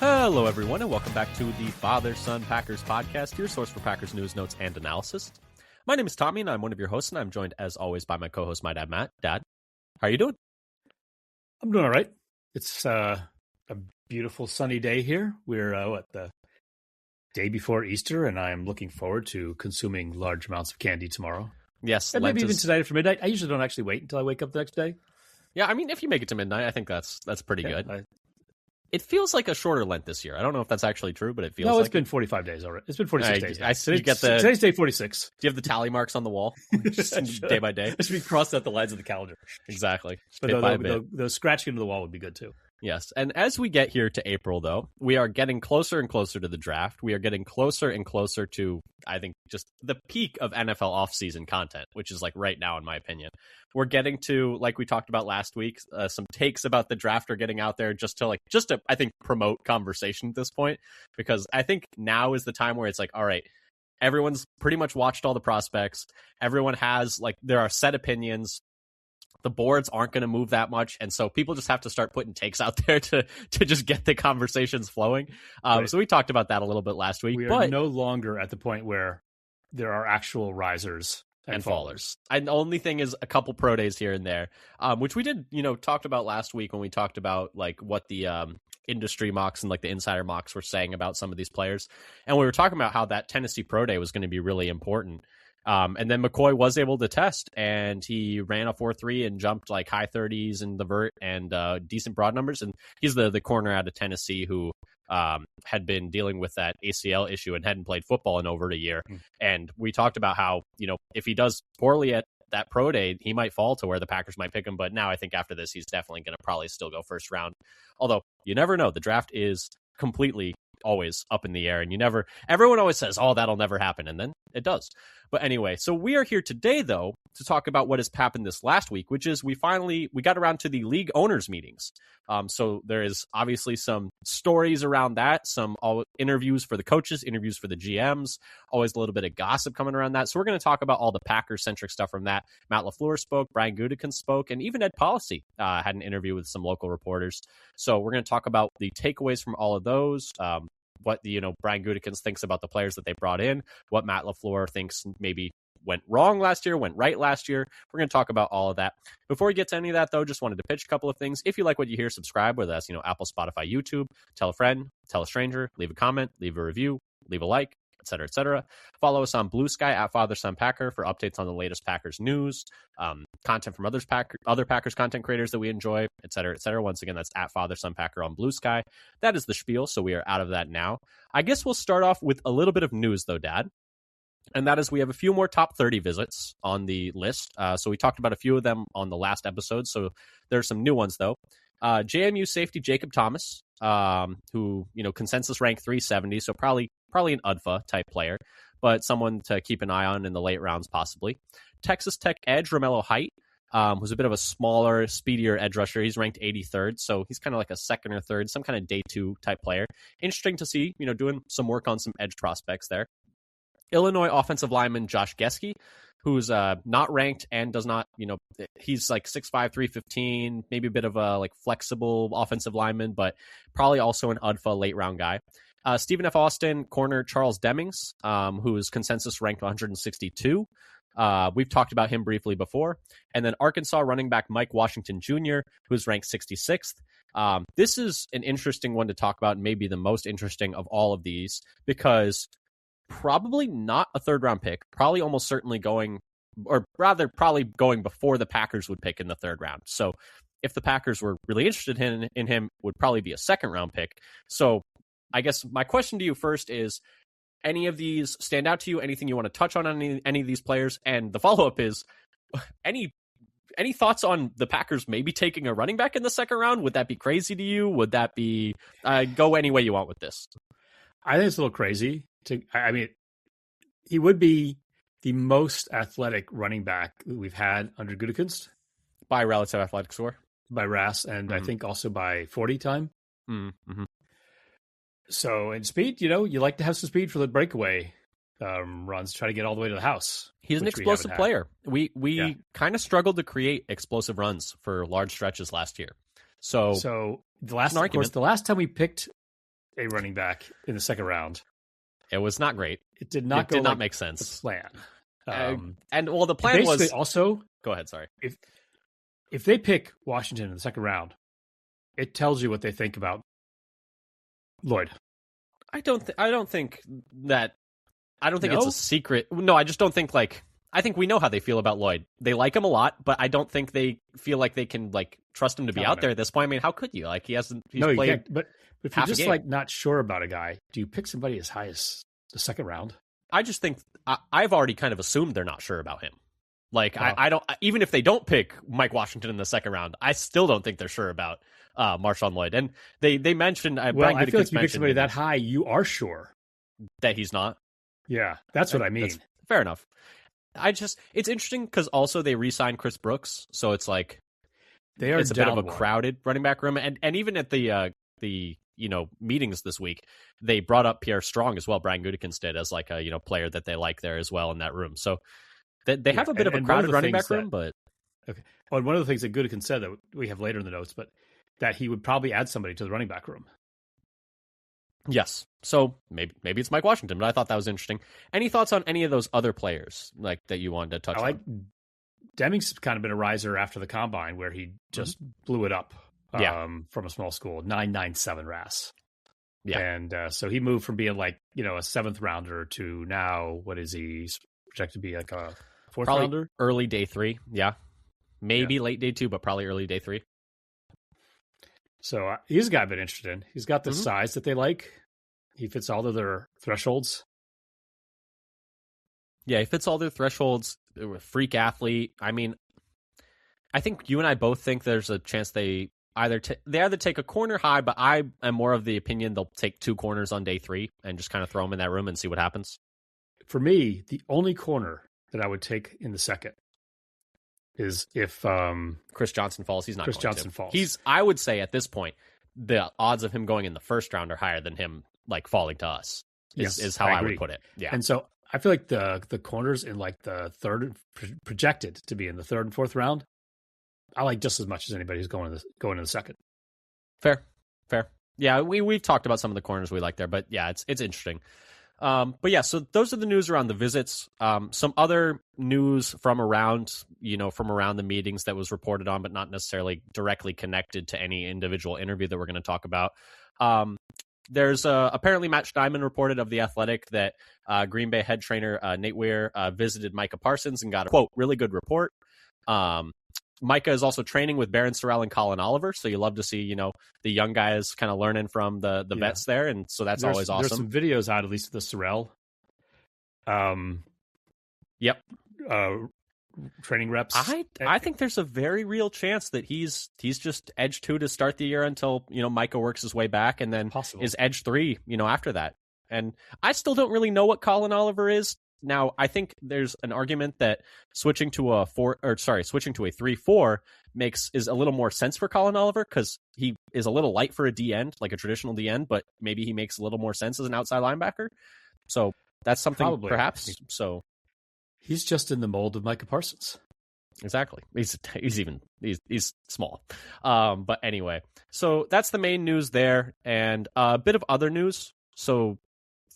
Hello, everyone, and welcome back to the Father-Son Packers podcast, your source for Packers news, notes, and analysis. My name is Tommy, and I'm one of your hosts, and I'm joined, as always, by my co-host, my dad, Matt. Dad, how are you doing? I'm doing all right. It's a beautiful sunny day here. We're, the day before Easter, and I am looking forward to consuming large amounts of candy tomorrow. Yes. And maybe even tonight after midnight. I usually don't actually wait until I wake up the next day. Yeah, I mean, if you make it to midnight, I think that's pretty good. It feels like a shorter Lent this year. I don't know if that's actually true, but it feels like... No, it's been 45 days already. It's been 46 days. Today's day 46. Do you have the tally marks on the wall? Just day by day? It should be crossed out the lines of the calendar. Exactly. But the scratching into the wall would be good, too. Yes, and as we get here to April, though, we are getting closer and closer to the draft. We are getting closer and closer to, I think, just the peak of NFL offseason content, which is like right now, in my opinion. We're getting to, like we talked about last week, some takes about the draft are getting out there just to, I think, promote conversation at this point, because I think now is the time where it's like, all right, everyone's pretty much watched all the prospects. Everyone has, there are set opinions. The boards aren't going to move that much, and so people just have to start putting takes out there to just get the conversations flowing. Right. So we talked about that a little bit last week. We are no longer at the point where there are actual risers and fallers. And the only thing is a couple pro days here and there, which we did, talked about last week when we talked about what the industry mocks and the insider mocks were saying about some of these players, and we were talking about how that Tennessee pro day was going to be really important. And then McCoy was able to test, and he ran a 4.3 and jumped high 30s in the vert and decent broad numbers. And he's the corner out of Tennessee who had been dealing with that ACL issue and hadn't played football in over a year. And we talked about how, if he does poorly at that pro day, he might fall to where the Packers might pick him. But now I think after this, he's definitely going to probably still go first round. Although you never know. The draft is completely always up in the air, and everyone always says, oh, that'll never happen, and then it does. But anyway, so we are here today, though, to talk about what has happened this last week, which is we got around to the league owners meetings. So there is obviously some stories around that, some interviews for the coaches, interviews for the GMs, always a little bit of gossip coming around that. So we're going to talk about all the Packers-centric stuff from that. Matt LaFleur spoke, Brian Gutekunst spoke, and even Ed Policy had an interview with some local reporters. So we're going to talk about the takeaways from all of those, what Brian Gutekunst thinks about the players that they brought in, what Matt LaFleur thinks maybe went wrong last year, went right last year. We're going to talk about all of that. Before we get to any of that, though, just wanted to pitch a couple of things. If you like what you hear, subscribe, whether that's Apple, Spotify, YouTube. Tell a friend, tell a stranger, leave a comment, leave a review, leave a like, etc., etc. Follow us on Blue Sky at Father Son Packer for updates on the latest Packers news, content from other Packers content creators that we enjoy, etc., etc. Once again, that's at Father Son Packer on Blue Sky. That is the spiel, so we are out of that now. I guess we'll start off with a little bit of news, though, Dad. And that is we have a few more top 30 visits on the list. So we talked about a few of them on the last episode. So there's some new ones, though. JMU safety Jacob Thomas, who, consensus rank 370, so probably an UDFA type player, but someone to keep an eye on in the late rounds, possibly. Texas Tech edge Romello Height, who's a bit of a smaller, speedier edge rusher. He's ranked 83rd, so he's kind of like a second or third, some kind of day two type player. Interesting to see, doing some work on some edge prospects there. Illinois offensive lineman Josh Geske, who's not ranked and does not, he's 6'5", 315, maybe a bit of a flexible offensive lineman, but probably also an UDFA late round guy. Stephen F. Austin, corner Charles Demings, who is consensus ranked 162. We've talked about him briefly before. And then Arkansas running back Mike Washington Jr., who's ranked 66th. This is an interesting one to talk about, maybe the most interesting of all of these, because probably not a third round pick, probably almost certainly going before the Packers would pick in the third round. So if the Packers were really interested in him, would probably be a second round pick. So I guess my question to you first is, any of these stand out to you? Anything you want to touch on any of these players? And the follow-up is, any thoughts on the Packers maybe taking a running back in the second round? Would that be crazy to you? Would that be go any way you want with this? I think it's a little crazy. He would be the most athletic running back we've had under Gutekunst. By relative athletic score? By RAS, and I think also by 40 time. Mm-hmm. So in speed, you like to have some speed for the breakaway runs, try to get all the way to the house. He's an explosive player. We kind of struggled to create explosive runs for large stretches last year. So the last time we picked a running back in the second round. It was not great. It did not make sense. The plan. And the plan was also. Go ahead. Sorry. If they pick Washington in the second round, it tells you what they think about Lloyd. I don't think No? it's a secret. No, I just don't think I think we know how they feel about Lloyd. They like him a lot, but I don't think they feel like they can trust him to be out there at this point. I mean, how could you? He's played. You can't. But if you're half a just game. not sure about a guy, do you pick somebody as high as the second round? I just think I've already kind of assumed they're not sure about him. I don't, even if they don't pick Mike Washington in the second round, I still don't think they're sure about Marshawn Lloyd. And they mentioned, Brian Gutekunst I feel like you pick somebody that high, you are sure that he's not. Yeah, that's what I mean. Fair enough. It's interesting because also they re-signed Chris Brooks, so it's it's a bit of a crowded running back room, and even at the meetings this week, they brought up Pierre Strong as well. Brian Gutekunst did as a player that they like there as well in that room. So they have a bit of a crowded running back room, but okay. Well, one of the things that Gutekunst said that we have later in the notes, but that he would probably add somebody to the running back room. Yes. So maybe it's Mike Washington, but I thought that was interesting. Any thoughts on any of those other players that you wanted to touch on? Deming's kind of been a riser after the combine where he just blew it up from a small school, 9.97 RAS. Yeah. And so he moved from being a seventh rounder to now, what is he projected to be a fourth rounder? Early day 3. Yeah. Maybe late day 2, but probably early day 3. So he's a guy I've been interested in. He's got the size that they like. He fits all of their thresholds. Yeah, he fits all their thresholds. Freak athlete. I mean, I think you and I both think there's a chance they either take a corner high, but I am more of the opinion they'll take 2 corners on day 3 and just kind of throw them in that room and see what happens. For me, the only corner that I would take in the second is if Chris Johnson falls. He's not. Chris Johnson falls. I would say at this point, the odds of him going in the first round are higher than him falling to us. Is how I would put it. Yeah. And so I feel like the corners in the third projected to be in the third and fourth round, I like just as much as anybody who's going in the second. Fair. Yeah, we've talked about some of the corners we like there, but yeah, it's interesting. But yeah, so those are the news around the visits. Some other news from around the meetings that was reported on, but not necessarily directly connected to any individual interview that we're going to talk about. There's apparently Matt Steinman reported of The Athletic that Green Bay head trainer Nate Weir visited Micah Parsons and got a, quote, really good report. Micah is also training with Barron Sorrell and Colin Oliver, so you love to see, the young guys kind of learning from the vets there, and so that's always awesome. There's some videos out, at least of the Sorrell. Yep. Training reps. I think there's a very real chance that he's just edge 2 to start the year until Micah works his way back, and then is edge 3 after that. And I still don't really know what Colin Oliver is. Now, I think there's an argument that switching to a 3-4 is a little more sense for Colin Oliver because he is a little light for a D end, like a traditional D end, but maybe he makes a little more sense as an outside linebacker. So that's something perhaps. So he's just in the mold of Micah Parsons. Exactly. He's small. But anyway, so that's the main news there, and a bit of other news. So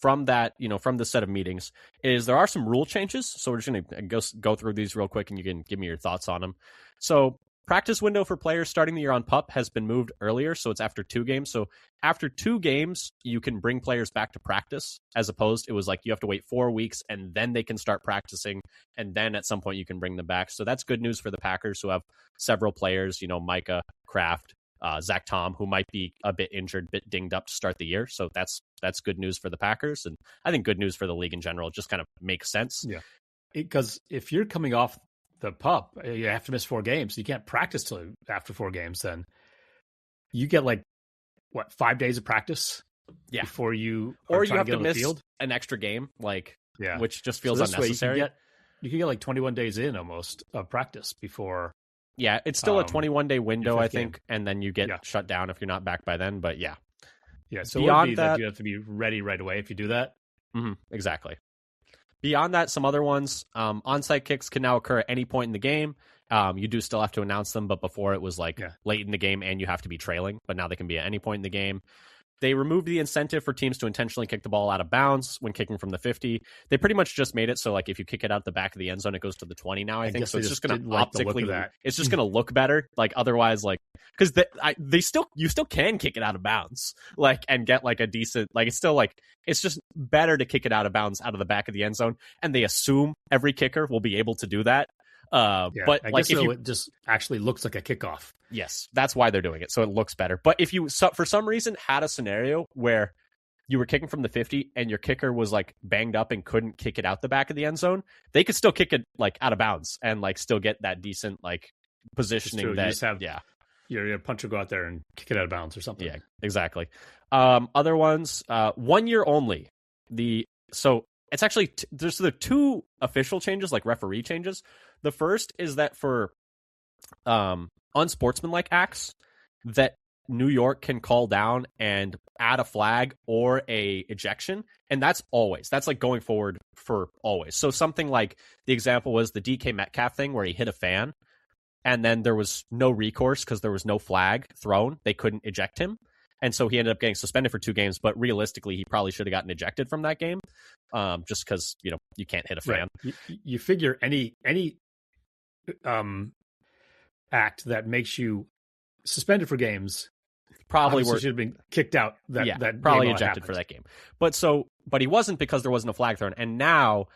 from that, from the set of meetings, is there are some rule changes. So we're just going to go through these real quick, and you can give me your thoughts on them. So practice window for players starting the year on PUP has been moved earlier, so it's after 2 games. So after 2 games, you can bring players back to practice, as opposed it was you have to wait 4 weeks, and then they can start practicing, and then at some point you can bring them back. So that's good news for the Packers, who have several players, Micah, Kraft, Zach Tom, who might be a bit injured, bit dinged up to start the year. So that's good news for the Packers, and I think good news for the league in general. It just kind of makes sense. Yeah, because if you're coming off the PUP, you have to miss 4 games. You can't practice till after 4 games. Then you get 5 days of practice before you or you have to miss an extra game, which just feels unnecessary. You can get 21 days in almost of practice before. Yeah, it's still a 21-day window, I think, and then you get shut down if you're not back by then. But yeah. So beyond that, you have to be ready right away if you do that. Mm-hmm, exactly. Beyond that, some other ones. Onside kicks can now occur at any point in the game. You do still have to announce them, but before it was late in the game and you have to be trailing. But now they can be at any point in the game. They removed the incentive for teams to intentionally kick the ball out of bounds when kicking from the 50. They pretty much just made it so like if you kick it out the back of the end zone, it goes to the 20 now, I think. So it's just going to optically, it's just going to look better. Like otherwise, like, because you still can kick it out of bounds, like, and get like a decent, like, it's still like, it's just better to kick it out of bounds out of the back of the end zone. And they assume every kicker will be able to do that. But I like guess it just actually looks like a kickoff. Yes, that's why they're doing it, so it looks better. But if you, for some reason, had a scenario where you were kicking from the 50 and your kicker was like banged up and couldn't kick it out the back of the end zone, they could still kick it like out of bounds and like still get that decent like positioning. That, you just have your puncher go out there and kick it out of bounds or something. Yeah, exactly. Other ones, 1 year only. So it's actually there's the two official changes, like referee changes. The first is that for unsportsmanlike acts that New York can call down and add a flag or a ejection, and that's like going forward for always. So something like the example was the DK Metcalf thing where he hit a fan and then there was no recourse because there was no flag thrown. They couldn't eject him. And so he ended up getting suspended for 2 games, but realistically, he probably should have gotten ejected from that game, just because you can't hit a fan. Right. You figure any act that makes you suspended for games probably should have been kicked out. That probably ejected for that game. But he wasn't because there wasn't a flag thrown. And now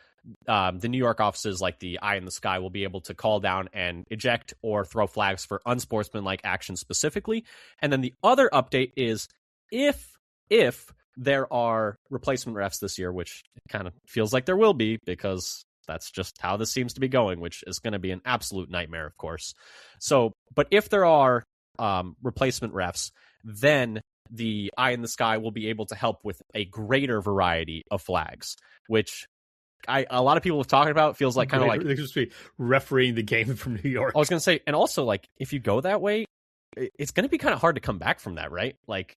the New York offices, like the Eye in the Sky, will be able to call down and eject or throw flags for unsportsmanlike action specifically. And then the other update is if there are replacement refs this year, which it kind of feels like there will be because that's just how this seems to be going, which is going to be an absolute nightmare, of course. So, but if there are replacement refs, then the Eye in the Sky will be able to help with a greater variety of flags, which a lot of people have talked about. It feels like kind of like they're supposed to be refereeing the game from New York. I was going to say, and also like if you go that way, it's going to be kind of hard to come back from that, right? Like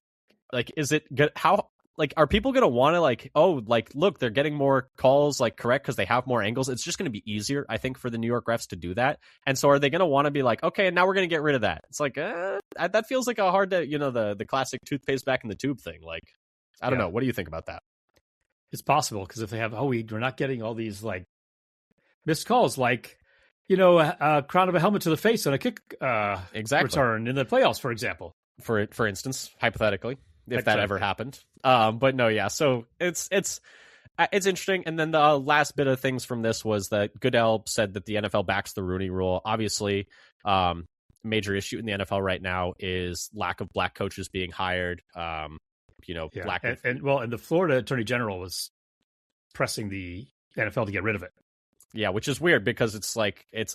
is it good? How? Like, are people going to want to, like, oh, like, look, they're getting more calls, like, correct because they have more angles? It's just going to be easier, I think, for the New York refs to do that. And so are they going to want to be like, okay, and now we're going to get rid of that? It's like, that feels like a hard to, the classic toothpaste back in the tube thing. Like, I don't know. What do you think about that? It's possible because if they have, we're not getting all these, like, missed calls, like, a crown of a helmet to the face on a kick return in the playoffs, for example. For instance, hypothetically. If that ever happened. But no, yeah. So it's interesting. And then the last bit of things from this was that Goodell said that the NFL backs the Rooney Rule. Obviously, major issue in the NFL right now is lack of black coaches being hired. Lack of... and the Florida Attorney General was pressing the NFL to get rid of it. Yeah, which is weird because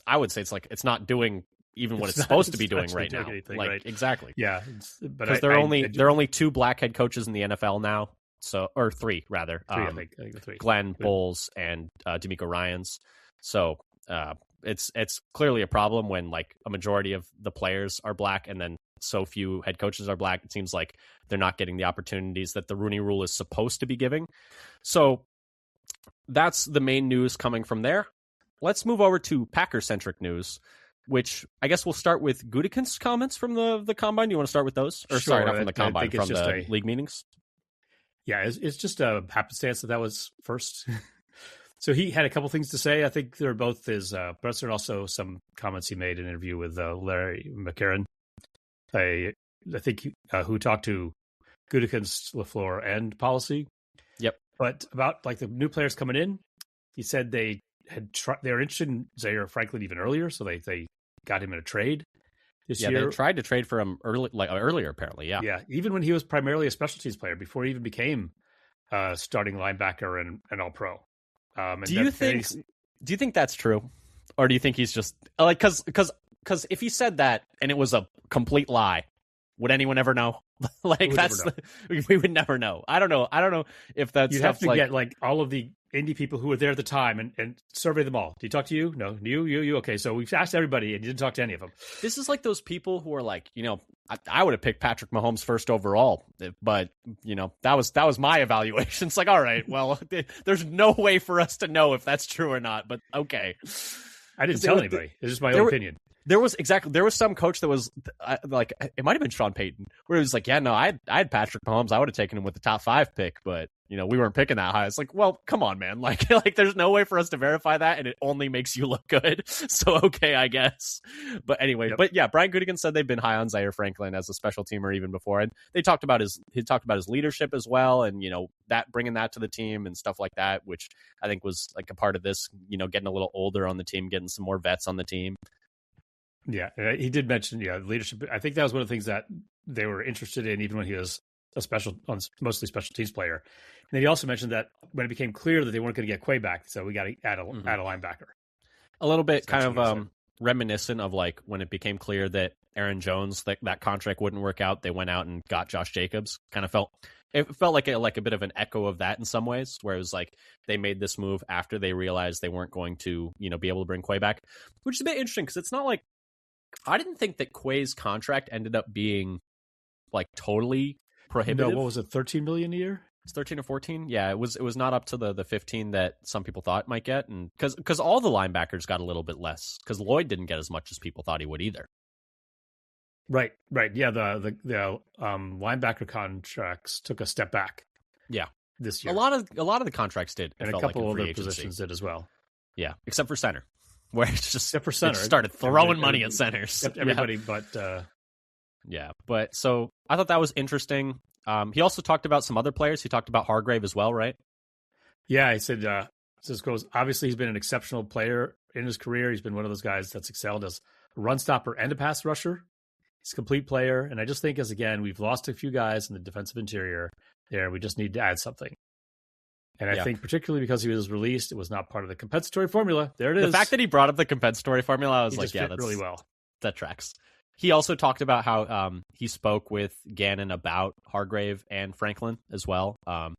I would say it's not doing even what it's supposed to be doing right now. Anything, like, right? Exactly. Yeah. Because there are only 2 black head coaches in the NFL now. So, or 3 rather. 3, I think 3. Glenn Bowles and D'Amico Ryans. So it's clearly a problem when like a majority of the players are black and then so few head coaches are black. It seems like they're not getting the opportunities that the Rooney Rule is supposed to be giving. So that's the main news coming from there. Let's move over to Packer-centric news, which I guess we'll start with Gutekunst's comments from the Combine. You want to start with those? Or sure, sorry, not from the Combine, from the league meetings? Yeah, it's just a happenstance that was first. So he had a couple things to say. I think they're both his presser and also some comments he made in an interview with Larry McCarron. I think who talked to Gutekunst, LaFleur, and policy. Yep. But about like the new players coming in, he said they were interested in Zaire Franklin even earlier, so they got him in a trade this year. Yeah, they tried to trade for him earlier, apparently. Yeah. Yeah, even when he was primarily a special teams player before he even became starting linebacker and all pro. Do you think that's true, or do you think he's just like because if he said that and it was a complete lie, would anyone ever know? We would never know. I don't know if that's. You'd have to get like all of the indie people who were there at the time and survey them all. Did he talk to you? No. You. Okay, so we've asked everybody and you didn't talk to any of them. This is like those people who are like, I would have picked Patrick Mahomes first overall, but that was my evaluation. It's like, all right, well, there's no way for us to know if that's true or not, but okay. I didn't tell anybody. It's just my own opinion. There was some coach that was like, it might have been Sean Payton, where he was like, yeah, no, I had Patrick Mahomes. I would have taken him with the top 5 pick, but we weren't picking that high. It's like, well, come on, man. Like there's no way for us to verify that, and it only makes you look good. So, okay, I guess. But anyway, But yeah, Brian Gutekunst said they've been high on Zaire Franklin as a special teamer even before. And he talked about his leadership as well. And, that bringing that to the team and stuff like that, which I think was like a part of this, getting a little older on the team, getting some more vets on the team. Yeah, he did mention leadership. I think that was one of the things that they were interested in, even when he was mostly special teams player. And then he also mentioned that when it became clear that they weren't going to get Quay back, so we got to add a linebacker. A little bit kind of reminiscent of like when it became clear that Aaron Jones, that contract wouldn't work out, they went out and got Josh Jacobs. It felt like a bit of an echo of that in some ways, where it was like they made this move after they realized they weren't going to be able to bring Quay back, which is a bit interesting because it's not like, I didn't think that Quay's contract ended up being like totally prohibitive. No, what was it, $13 million a year? It's 13 or 14. Yeah, it was not up to the 15 that some people thought it might get, and because all the linebackers got a little bit less, because Lloyd didn't get as much as people thought he would either. Right. Yeah, the linebacker contracts took a step back. Yeah, this year a lot of the contracts did, and a couple of other positions did as well. Yeah, except for center. Where it's just except for center, it started throwing money at centers. Everybody, but but so I thought that was interesting. He also talked about some other players. He talked about Hargrave as well, right? Yeah, he said obviously he's been an exceptional player in his career. He's been one of those guys that's excelled as a run stopper and a pass rusher. He's a complete player, and I just think we've lost a few guys in the defensive interior there. We just need to add something. And I think particularly because he was released, it was not part of the compensatory formula. There it is. The fact that he brought up the compensatory formula, I was like, yeah, that's really well. That tracks. He also talked about how he spoke with Gannon about Hargrave and Franklin as well. Do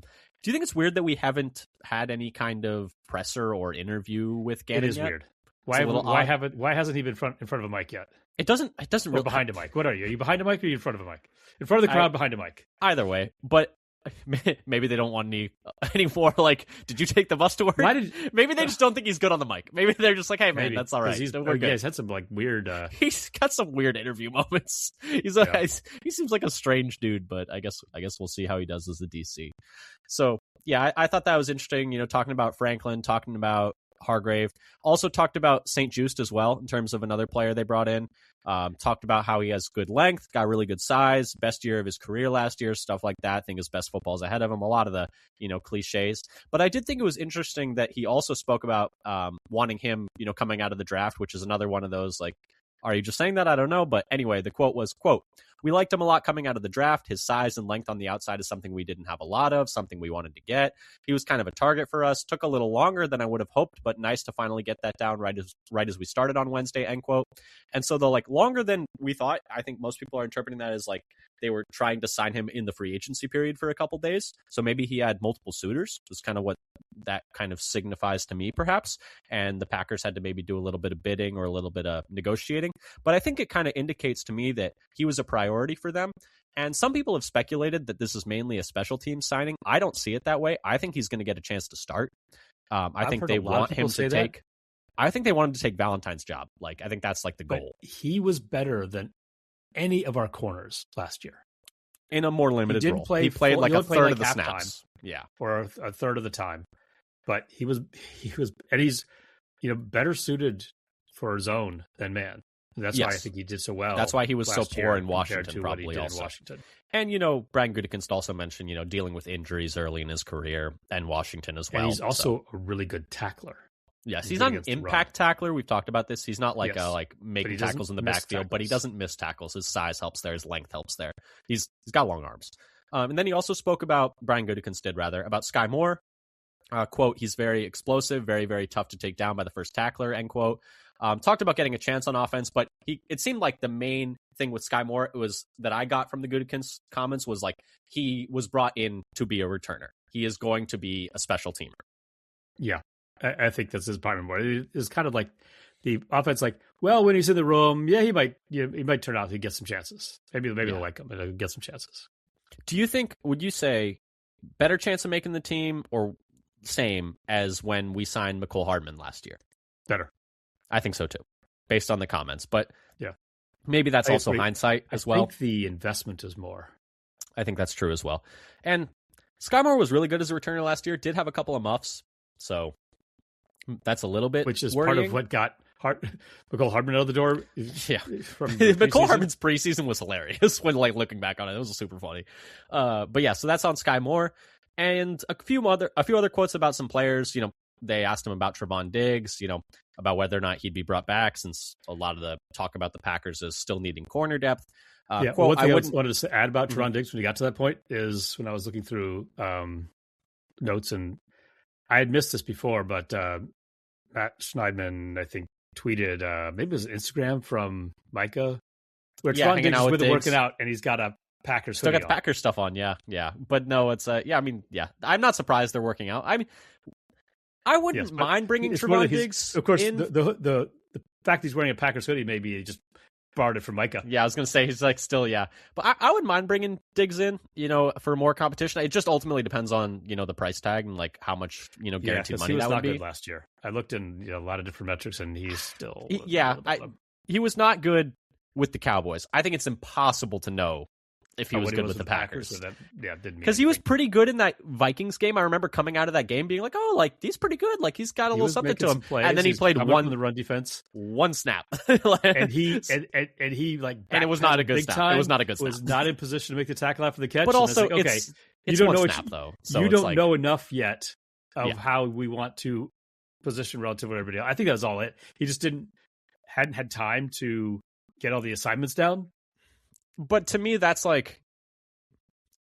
you think it's weird that we haven't had any kind of presser or interview with Gannon? It is yet? Weird. Why hasn't he been in front of a mic yet? It doesn't really behind a mic. What are you? Are you behind a mic or are you in front of a mic? In front of the crowd, behind a mic. Either way, but maybe they don't want any more. Like, did you take the bus to work? Maybe they just don't think he's good on the mic. Maybe they're just like, hey man, that's all right. He's had some like weird. He's got some weird interview moments. He seems like a strange dude, but I guess we'll see how he does as a DC. So yeah, I thought that was interesting. Talking about Franklin, talking about Hargrave, also talked about St. Just as well in terms of another player they brought in. Talked about how he has good length, got really good size, best year of his career last year, stuff like that. I think his best football is ahead of him. A lot of the cliches, but I did think it was interesting that he also spoke about wanting him coming out of the draft, which is another one of those like, are you just saying that? I don't know. But anyway, the quote was, quote, "We liked him a lot coming out of the draft. His size and length on the outside is something we didn't have a lot of, something we wanted to get. He was kind of a target for us. Took a little longer than I would have hoped, but nice to finally get that down right as we started on Wednesday," end quote. And so the longer than we thought, I think most people are interpreting that as like they were trying to sign him in the free agency period for a couple days. So maybe he had multiple suitors. That's kind of what that kind of signifies to me, perhaps. And the Packers had to maybe do a little bit of bidding or a little bit of negotiating. But I think it kind of indicates to me that he was a priority for them. And some people have speculated that this is mainly a special team signing. I don't see it that way. I think he's going to get a chance to start. I think they want him to take. I think they want him to take Valentine's job. Like, I think that's like the goal. But he was better than any of our corners last year in a more limited role. He played like a third of the snaps. Yeah, or a third of the time. But he was, and he's better suited for zone than man. That's why I think he did so well. That's why he was so poor in Washington, probably also. Washington. And, Brian Gutekunst also mentioned, dealing with injuries early in his career and Washington as well. And he's also a really good tackler. Yes, he's not an impact tackler. We've talked about this. He's not like making tackles in the backfield, but he doesn't miss tackles. His size helps there. His length helps there. He's got long arms. And then he also spoke about, Brian Gutekunst did rather, about Sky Moore. Quote, "He's very explosive, very, very tough to take down by the first tackler," end quote. Talked about getting a chance on offense, but it seemed like the main thing with Sky Moore was that I got from the Gutekunst comments was like he was brought in to be a returner. He is going to be a special teamer. Yeah, I think that's his primary more. It's kind of like the offense, like, well, when he's in the room, yeah, he might turn out to get some chances. Maybe they'll like him and he'll get some chances. Do you think? Would you say better chance of making the team or same as when we signed McCole Hardman last year? Better. I think so too. based on the comments. But yeah, maybe that's also hindsight as well. I think the investment is more. I think that's true as well. And Sky Moore was really good as a returner last year. Did have a couple of muffs, so that's a little bit which is worrying. Part of what got McCole Hardman out of the door. Yeah, McCole Hardman's preseason was hilarious when looking back on it. It was super funny. But yeah, so that's on Sky Moore, and a few other quotes about some players. They asked him about Trevon Diggs. About whether or not he'd be brought back, since a lot of the talk about the Packers is still needing corner depth. One thing I wanted to add about Trevon Diggs when we got to that point is when I was looking through notes, and I had missed this before, but Matt Schneidman, I think, tweeted maybe it was Instagram from Micah, where Trevon Diggs is with him working out, and he's got a Packers still got the on. Packers stuff on. Yeah. But no, it's I'm not surprised they're working out. I mean, I wouldn't mind bringing Trevon Diggs. Of course, the fact he's wearing a Packers hoodie, maybe he just borrowed it from Micah. Yeah, I was going to say he's still, yeah. But I wouldn't mind bringing Diggs in, for more competition. It just ultimately depends on, the price tag and how much, guaranteed money that would be. He was not good last year. I looked in a lot of different metrics, and he's still. He was not good with the Cowboys. I think it's impossible to know if he was good with the Packers. Didn't mean because he was pretty good in that Vikings game. I remember coming out of that game being like, oh, he's pretty good. He's got a little something to him. And then he played one in the run defense, one snap, and he it was not a good snap. It was not a good snap. Was not in position to make the tackle after the catch. But also, it's you don't know snap though. So you don't know enough yet of how we want to position relative to everybody else. I think that was all it. He just hadn't had time to get all the assignments down. But to me, that's I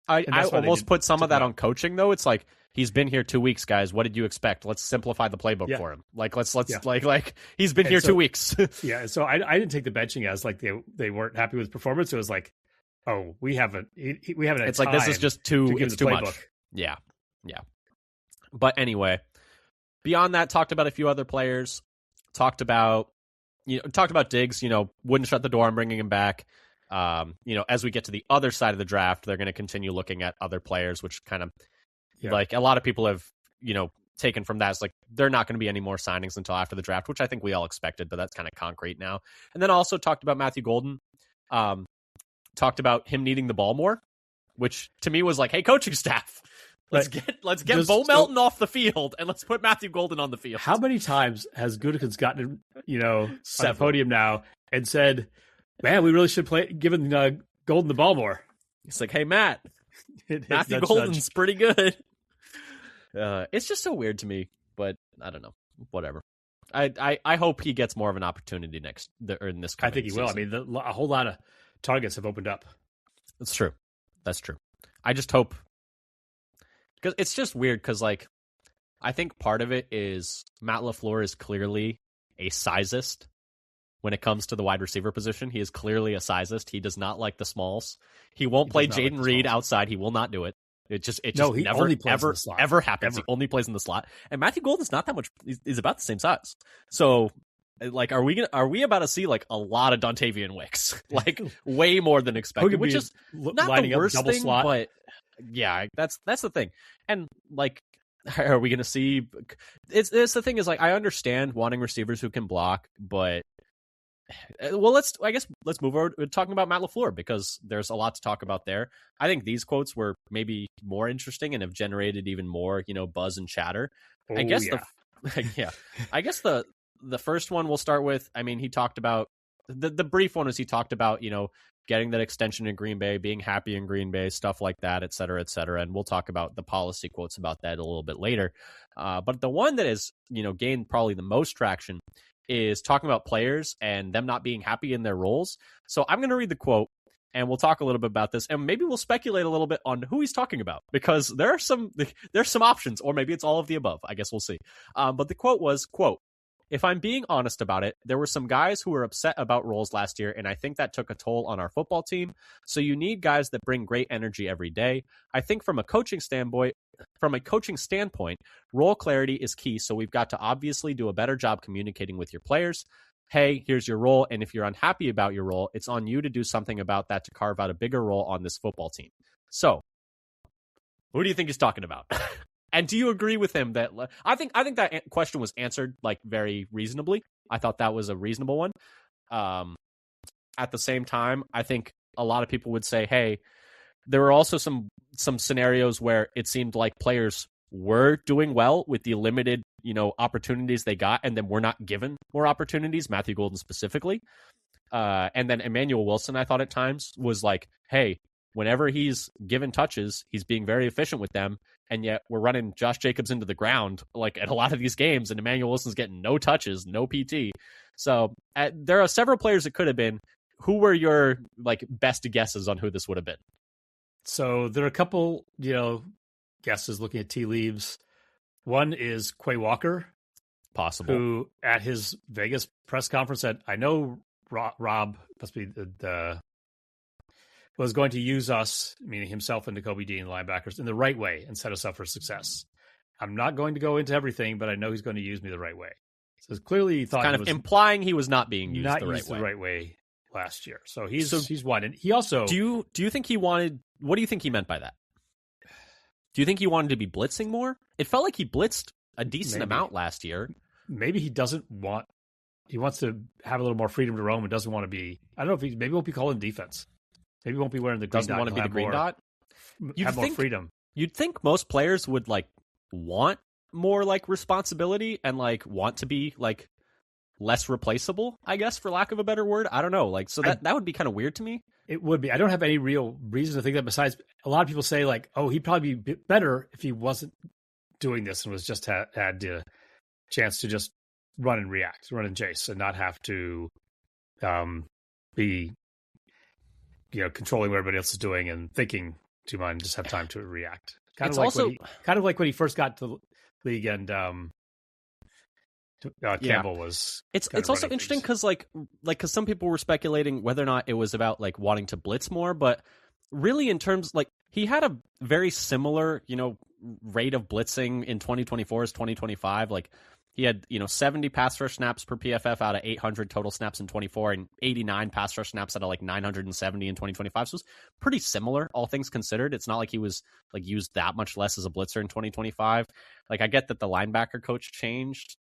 almost put some of that on coaching, though. It's he's been here 2 weeks, guys. What did you expect? Let's simplify the playbook for him. He's been here 2 weeks. Yeah. So I didn't take the benching as they weren't happy with his performance. It was we haven't. It's this is just too much. Yeah. But anyway, beyond that, talked about a few other players. Talked about Diggs. Wouldn't shut the door on bringing him back. As we get to the other side of the draft, they're going to continue looking at other players, which kind of a lot of people have, taken from that as they're not going to be any more signings until after the draft, which I think we all expected, but that's kind of concrete now. And then also talked about Matthew Golden, talked about him needing the ball more, which to me was hey, coaching staff, let's get Bo Melton off the field and let's put Matthew Golden on the field. How many times has Gutekunst gotten, on the podium now and said, man, we really should play giving Golden the ball more. It's hey, Matt, Matthew Golden's pretty good. It's just so weird to me, but I don't know. Whatever. I hope he gets more of an opportunity in this. I think he will. I mean, a whole lot of targets have opened up. That's true. I just hope, because it's just weird. Because I think part of it is Matt LaFleur is clearly a sizist. When it comes to the wide receiver position, he is clearly a sizist. He does not like the smalls. He won't play Jaden Reed outside. He will not do it. It just never ever happens. He only plays in the slot. And Matthew Golden's not that much. He's about the same size. So, are we about to see a lot of Dontavian Wicks? Way more than expected, which is not the worst thing. Slot. But yeah, that's the thing. And are we going to see? It's the thing is I understand wanting receivers who can block, but. Well, let's move over to talking about Matt LaFleur, because there's a lot to talk about there. I think these quotes were maybe more interesting and have generated even more, buzz and chatter. Oh, I guess I guess the first one we'll start with. I mean, he talked about the brief one was he talked about, getting that extension in Green Bay, being happy in Green Bay, stuff like that, et cetera, et cetera. And we'll talk about the policy quotes about that a little bit later. But the one that has, gained probably the most traction is talking about players and them not being happy in their roles. So I'm going to read the quote and we'll talk a little bit about this, and maybe we'll speculate a little bit on who he's talking about, because there's some options, or maybe it's all of the above. I guess we'll see. But the quote was, quote, "If I'm being honest about it, there were some guys who were upset about roles last year, and I think that took a toll on our football team. So you need guys that bring great energy every day. I think from a coaching standpoint, role clarity is key, so we've got to obviously do a better job communicating with your players. Hey, here's your role, and if you're unhappy about your role, it's on you to do something about that to carve out a bigger role on this football team." So, who do you think he's talking about? And do you agree with him that I think that question was answered very reasonably, I thought that was a reasonable one. At the same time, I think a lot of people would say, hey, there were also some scenarios where it seemed like players were doing well with the limited, opportunities they got, and then were not given more opportunities, Matthew Golden specifically. And then Emmanuel Wilson, I thought at times, was like, hey, whenever he's given touches, he's being very efficient with them. And yet we're running Josh Jacobs into the ground like at a lot of these games, and Emmanuel Wilson's getting no touches, no PT. So there are several players it could have been. Who were your best guesses on who this would have been? So there are a couple, guesses looking at tea leaves. One is Quay Walker. Possible. Who at his Vegas press conference said, I know Rob must be was going to use us, meaning himself and Nakobe Dean, linebackers, in the right way and set us up for success. I'm not going to go into everything, but I know he's going to use me the right way. So clearly he thought kind of implying he was not being used the right way last year. So he's one. And he also do you think he wanted? What do you think he meant by that? Do you think he wanted to be blitzing more? It felt like he blitzed a decent amount last year. Maybe he doesn't want. He wants to have a little more freedom to roam and doesn't want to be. I don't know if maybe won't be calling defense. Maybe he won't be wearing the green doesn't dot. Want to be the green dot. Have more freedom. You'd think most players would want more responsibility and want to be less replaceable, I guess, for lack of a better word. I don't know. That would be kind of weird to me. It would be. I don't have any real reason to think that besides a lot of people say oh, he'd probably be better if he wasn't doing this and was just had the chance to just run and chase and not have to be controlling what everybody else is doing and thinking too much and just have time to react. Kind of like when he first got to the league and Campbell was. It's also interesting because because some people were speculating whether or not it was about wanting to blitz more, but really in terms he had a very similar rate of blitzing in 2024 as 2025. He had 70 pass rush snaps per PFF out of 800 total snaps in 24 and 89 pass rush snaps out of 970 in 2025. So it was pretty similar, all things considered. It's not like he was used that much less as a blitzer in 2025. I get that the linebacker coach changed,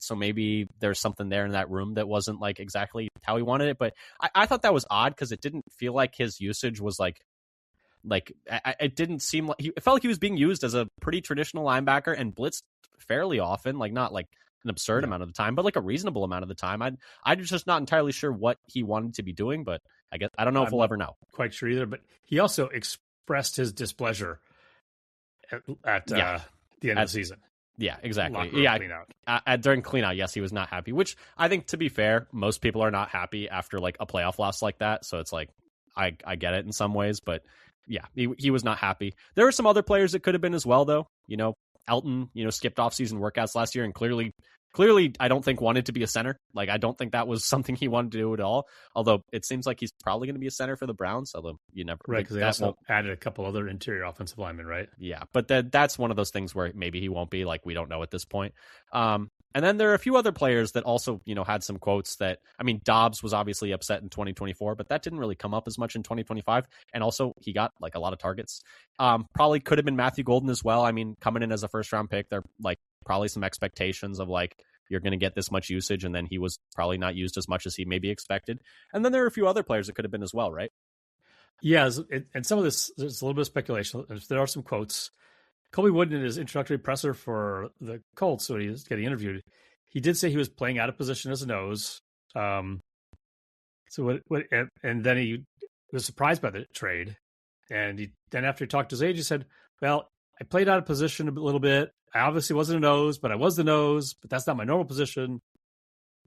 so maybe there's something there in that room that wasn't exactly how he wanted it. But I thought that was odd because it didn't feel like his usage was it didn't seem it felt like he was being used as a pretty traditional linebacker and blitzed fairly often, not an absurd amount of the time, but a reasonable amount of the time. I'm just not entirely sure what he wanted to be doing, but I guess I don't know if we'll ever know. Quite sure either, but he also expressed his displeasure at the end of the season. Yeah, exactly. During cleanout, yes, he was not happy, which I think, to be fair, most people are not happy after a playoff loss like that. So it's I get it in some ways, but yeah, he was not happy. There were some other players that could have been as well, though. Elton, skipped off-season workouts last year and clearly, I don't think wanted to be a center. I don't think that was something he wanted to do at all. Although it seems like he's probably going to be a center for the Browns. Although you never right because they also added a couple other interior offensive linemen, right? Yeah, but that's one of those things where maybe he won't be. We don't know at this point. And then there are a few other players that also, had some quotes that, Dobbs was obviously upset in 2024, but that didn't really come up as much in 2025. And also he got a lot of targets. Probably could have been Matthew Golden as well. Coming in as a first round pick, there probably some expectations of you're going to get this much usage. And then he was probably not used as much as he maybe expected. And then there are a few other players that could have been as well, right? Yeah. And some of this, there's a little bit of speculation. There are some quotes. Colby Wood, in his introductory presser for the Colts, when he was getting interviewed, he did say he was playing out of position as a nose. And then he was surprised by the trade. And then after he talked to his agent, he said, well, I played out of position a little bit. I obviously wasn't a nose, but I was the nose, but that's not my normal position.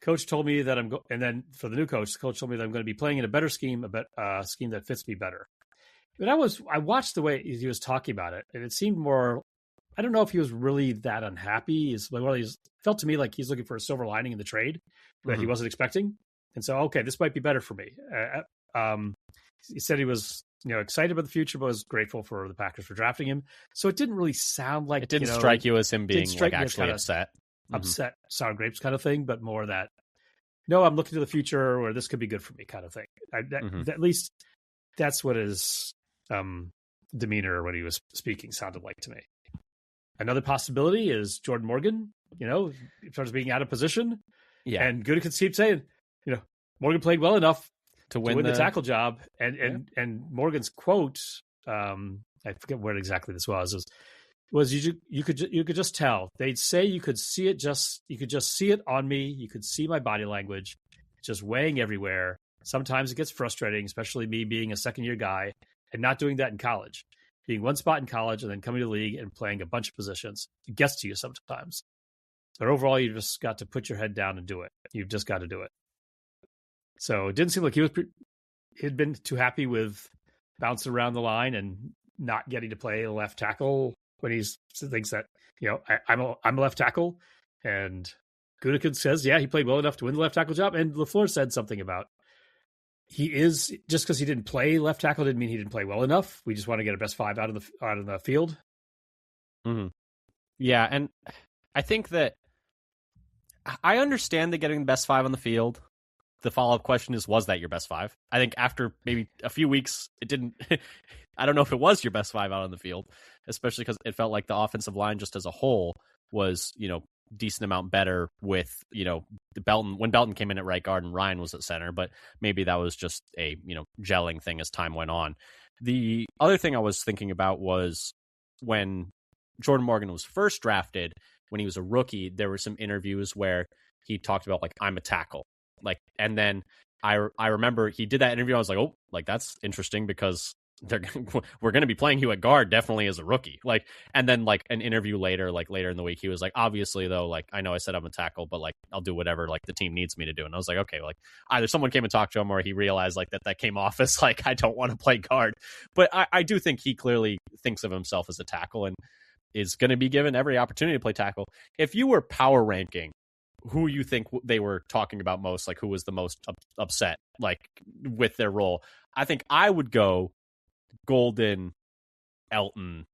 Coach told me that and then for the new coach, the coach told me that I'm going to be playing in a better scheme, a scheme that fits me better. But I watched the way he was talking about it, and it seemed more. I don't know if he was really that unhappy. It felt to me like he's looking for a silver lining in the trade that he wasn't expecting, and so okay, this might be better for me. He said he was excited about the future, but was grateful for the Packers for drafting him. So it didn't really sound like it didn't strike you as him being actually upset, sour grapes kind of thing, but more that no, I'm looking to the future where this could be good for me kind of thing. At least that's what his demeanor when he was speaking sounded like to me. Another possibility is Jordan Morgan, in terms of being out of position. Yeah. And Gutekunst keeps saying, Morgan played well enough to win the tackle job. Yeah. And Morgan's quote, I forget where exactly this was you could just tell. They'd say you could see it see it on me. You could see my body language just weighing everywhere. Sometimes it gets frustrating, especially me being a second-year guy and not doing that in college. Being one spot in college and then coming to the league and playing a bunch of positions. It gets to you sometimes. But overall, you just got to put your head down and do it. You've just got to do it. So it didn't seem like he'd been too happy with bouncing around the line and not getting to play left tackle when he thinks that, I'm a left tackle. And Gutekunst says, yeah, he played well enough to win the left tackle job. And LaFleur said something about just because he didn't play left tackle didn't mean he didn't play well enough. We just want to get a best five out of the field. Mm-hmm. Yeah, and I think that I understand that getting the best five on the field. The follow-up question is, was that your best five? I think after maybe a few weeks, it didn't. I don't know if it was your best five out on the field, especially because it felt like the offensive line just as a whole was, decent amount better with, when Belton came in at right guard and Ryan was at center, but maybe that was just a, gelling thing as time went on. The other thing I was thinking about was when Jordan Morgan was first drafted, when he was a rookie, there were some interviews where he talked about, like, I'm a tackle. Like, and then I remember he did that interview. I was like, oh, like, that's interesting because we're going to be playing you at guard definitely as a rookie. Like, and then like an interview later in the week, he was like, obviously though, like, I know I said I'm a tackle, but like, I'll do whatever like the team needs me to do. And I was like, okay, like either someone came and talked to him or he realized like that came off as like, I don't want to play guard. But I do think he clearly thinks of himself as a tackle and is going to be given every opportunity to play tackle. If you were power ranking who you think they were talking about most, like who was the most upset, like with their role, I think I would go Golden, Elton,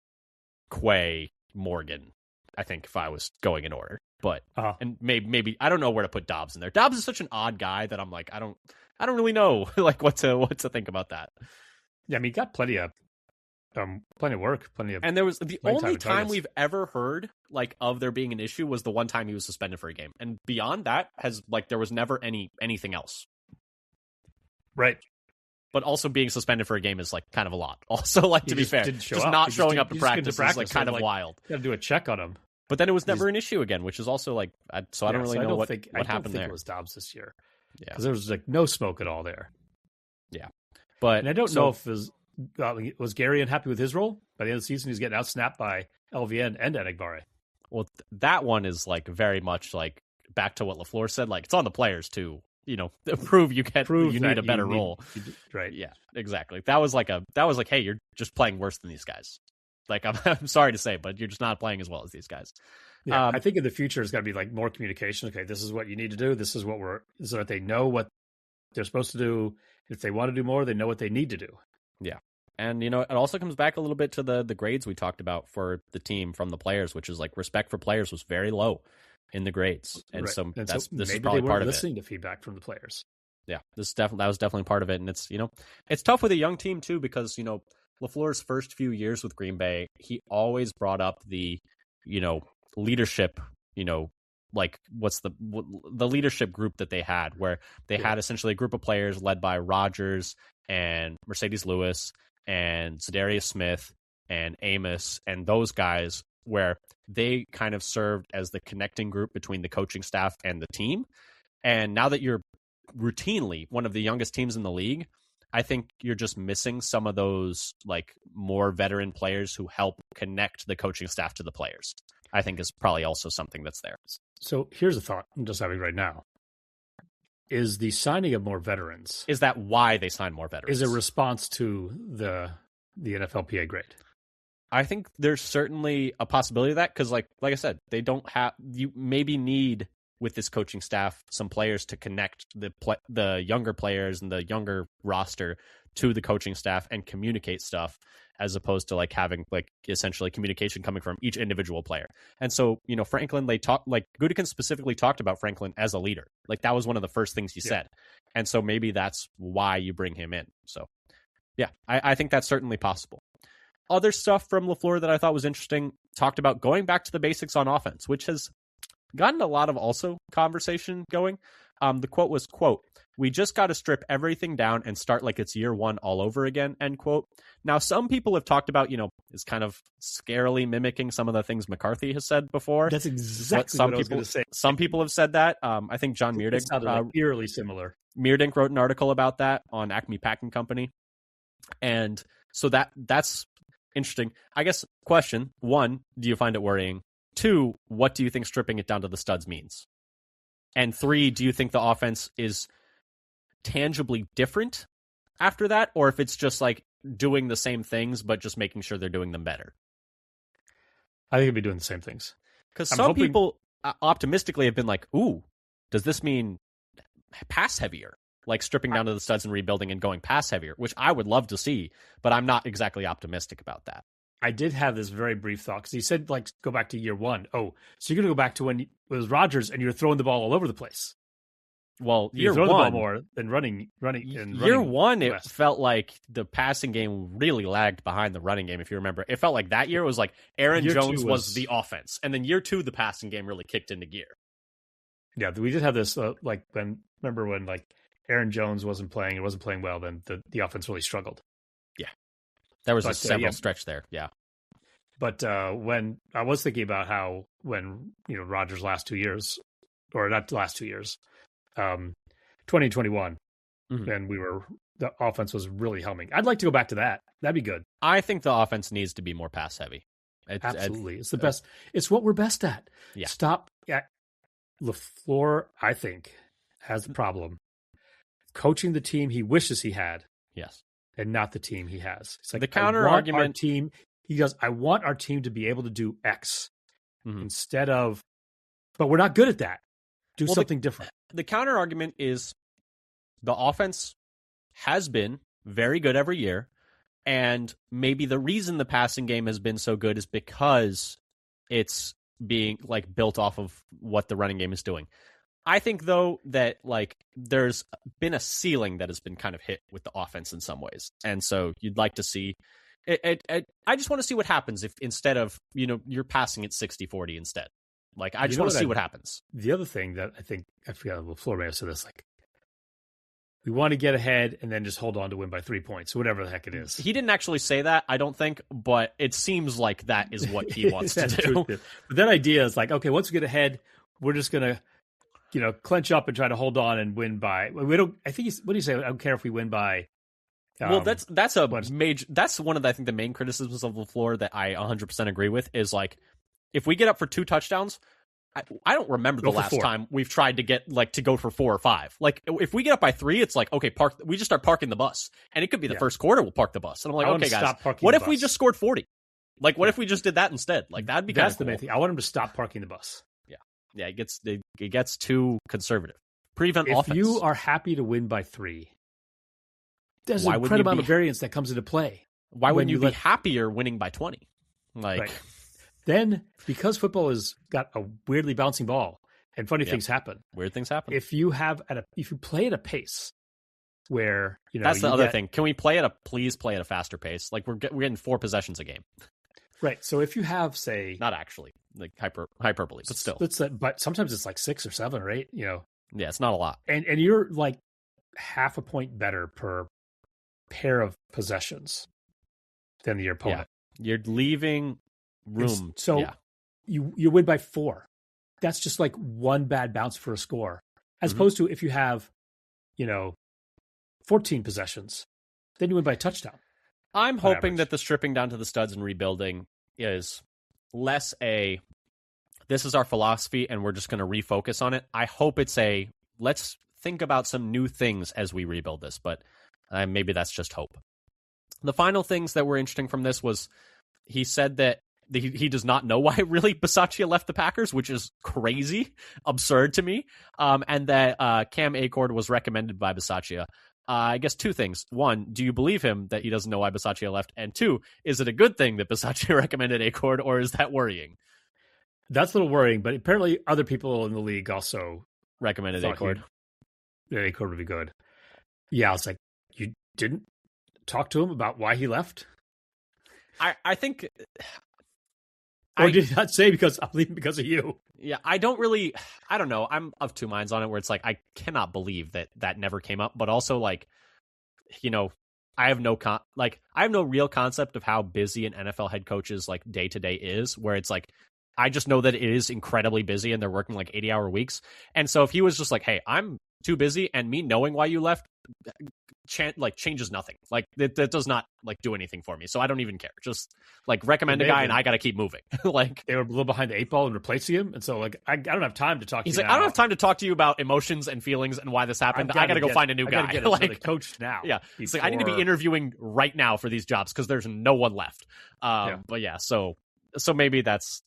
Quay, Morgan. I think if I was going in order, but and maybe I don't know where to put Dobbs in there. Dobbs is such an odd guy that I'm like I don't really know like what to think about that. Yeah, I mean, he got plenty of work, and there was the only time we've ever heard like of there being an issue was the one time he was suspended for a game, and beyond that has like there was never anything else. Right. But also being suspended for a game is like kind of a lot. Also, like to be fair, just not showing up to practice is like kind of wild. You got to do a check on him. But then it was never an issue again, which is also like I don't really know what happened there. I don't think it was Dobbs this year. Yeah, because there was like no smoke at all there. Yeah, but I don't know if was Gary unhappy with his role. By the end of the season, he's getting outsnapped by LVN and Enagbare. Well, that one is like very much like back to what LaFleur said. Like it's on the players too. Prove you need a better role. Right. Yeah, exactly. That was like, hey, you're just playing worse than these guys. Like, I'm sorry to say, but you're just not playing as well as these guys. Yeah, I think in the future, it's got to be like more communication. Okay, this is what you need to do. This is what so that they know what they're supposed to do. If they want to do more, they know what they need to do. Yeah. And, it also comes back a little bit to the grades we talked about for the team from the players, which is like respect for players was very low in the grades. And so this is probably part of it. Listening to feedback from the players. Yeah, that was definitely part of it. And it's, it's tough with a young team too, because, LaFleur's first few years with Green Bay, he always brought up the, leadership, like what's the leadership group that they had, where they had essentially a group of players led by Rodgers and Mercedes Lewis and Za'Darius Smith and Amos and those guys, where they kind of served as the connecting group between the coaching staff and the team. And now that you're routinely one of the youngest teams in the league, I think you're just missing some of those like more veteran players who help connect the coaching staff to the players. I think is probably also something that's there. So here's a thought I'm just having right now. Is the signing of more veterans, is that why they sign more veterans? Is a response to the NFLPA grade? I think there's certainly a possibility of that, because like I said, they don't have, you maybe need with this coaching staff some players to connect the younger players and the younger roster to the coaching staff and communicate stuff, as opposed to like having like essentially communication coming from each individual player. And so, Franklin, Gutekunst specifically talked about Franklin as a leader. Like that was one of the first things he said. And so maybe that's why you bring him in. So yeah, I think that's certainly possible. Other stuff from LaFleur that I thought was interesting, talked about going back to the basics on offense, which has gotten a lot of also conversation going. The quote was, quote, "We just got to strip everything down and start like it's year one all over again," end quote. Now, some people have talked about, it's kind of scarily mimicking some of the things McCarthy has said before. That's exactly what I was going to say. Some people have said that. I think John Meerdink. It sounded like eerily similar. Meerdink wrote an article about that on Acme Packing Company. And so that's interesting. I guess question, 1, do you find it worrying? 2, what do you think stripping it down to the studs means? And 3, do you think the offense is tangibly different after that? Or if it's just like doing the same things, but just making sure they're doing them better? I think it'd be doing the same things. Because some people optimistically have been like, ooh, does this mean pass heavier? Like stripping down to the studs and rebuilding and going pass heavier, which I would love to see, but I'm not exactly optimistic about that. I did have this very brief thought because he said, like, go back to year one. Oh, so you're going to go back to when it was Rodgers and you're throwing the ball all over the place. Well, year one, the ball more than running. Year one, it felt like the passing game really lagged behind the running game. If you remember, it felt like that year was like Aaron Jones was the offense, and then year 2, the passing game really kicked into gear. Yeah, we did have this remember when like Aaron Jones wasn't playing well, then the offense really struggled. Yeah, there was a several stretch there. Yeah, but when I was thinking about how when Rodgers' last 2 years, or not the last 2 years. 2021, and the offense was really humming. I'd like to go back to that. That'd be good. I think the offense needs to be more pass heavy. Absolutely. It's the best. It's what we're best at. Yeah. Stop. Yeah. LaFleur, I think, has a problem coaching the team he wishes he had. Yes. And not the team he has. It's like the counter argument. I want our team to be able to do X instead of, but we're not good at that. Do something different. The counter argument is the offense has been very good every year, and maybe the reason the passing game has been so good is because it's being like built off of what the running game is doing. I think though that like there's been a ceiling that has been kind of hit with the offense in some ways, and so you'd like to see it. I just want to see what happens if instead of you're passing it 60-40 instead. Like, I just want to see what happens. The other thing that I forgot LaFleur may have said this, like, we want to get ahead and then just hold on to win by 3 points, whatever the heck it is. He didn't actually say that, I don't think, but it seems like that is what he wants to do. But that idea is like, okay, once we get ahead, we're just going to, clench up and try to hold on and win by. We don't. I think. What do you say? I don't care if we win by. Well, that's a major. That's one of the, I think the main criticisms of LaFleur that I 100% agree with is like, if we get up for 2 touchdowns, I don't remember the last time we've tried to get to go for 4 or 5. Like if we get up by 3, it's like, okay, we just start parking the bus, and it could be the first quarter we'll park the bus. And I'm like, okay, guys, what if we just scored 40? Like, what if we just did that instead? Like that'd be that's the main thing. I want him to stop parking the bus. Yeah, it gets too conservative. Prevent offense. If you are happy to win by 3, there's an incredible amount of variance that comes into play. Why wouldn't you be happier winning by 20? Like. Right. Then, because football has got a weirdly bouncing ball and funny things happen. Weird things happen. If you play at a pace where that's the other thing. Can we please play at a faster pace? Like we're getting 4 possessions a game. Right. So if you have, say, not actually like hyperbole, but still, but sometimes it's like 6 or 7 or 8. Yeah, it's not a lot. And you're like half a point better per pair of possessions than your opponent. Yeah. You're leaving room. You win by 4. That's just like one bad bounce for a score, as opposed to if you have 14 possessions, then you win by a touchdown. I'm hoping that the stripping down to the studs and rebuilding is less this is our philosophy and we're just going to refocus on it. I hope it's let's think about some new things as we rebuild this, but maybe that's just hope. The final things that were interesting from this was he said that he does not know why really Bisaccia left the Packers, which is crazy, absurd to me, and that Cam Achord was recommended by Bisaccia. I guess 2 things. 1, do you believe him that he doesn't know why Bisaccia left? And 2, is it a good thing that Bisaccia recommended Achord, or is that worrying? That's a little worrying, but apparently other people in the league also recommended Achord. That Achord would be good. Yeah, it's like, you didn't talk to him about why he left? I think Or did he not say because I'm leaving because of you? Yeah, I don't know. I'm of two minds on it where it's like, I cannot believe that never came up. But also, like, I have no real concept of how busy an NFL head coach's like day to day is, where it's like, I just know that it is incredibly busy and they're working like 80-hour weeks. And so if he was just like, hey, I'm too busy, and me knowing why you left changes nothing. Like that does not like do anything for me. So I don't even care. Just like recommend a guy and I got to keep moving. Like they were a little behind the 8 ball and replacing him. And so like, I don't have time to talk to you. He's like, now. I don't have time to talk to you about emotions and feelings and why this happened. I got to go find a new guy. Get like coach now. Yeah. It's like, I need to be interviewing right now for these jobs because there's no one left. But yeah, so maybe that's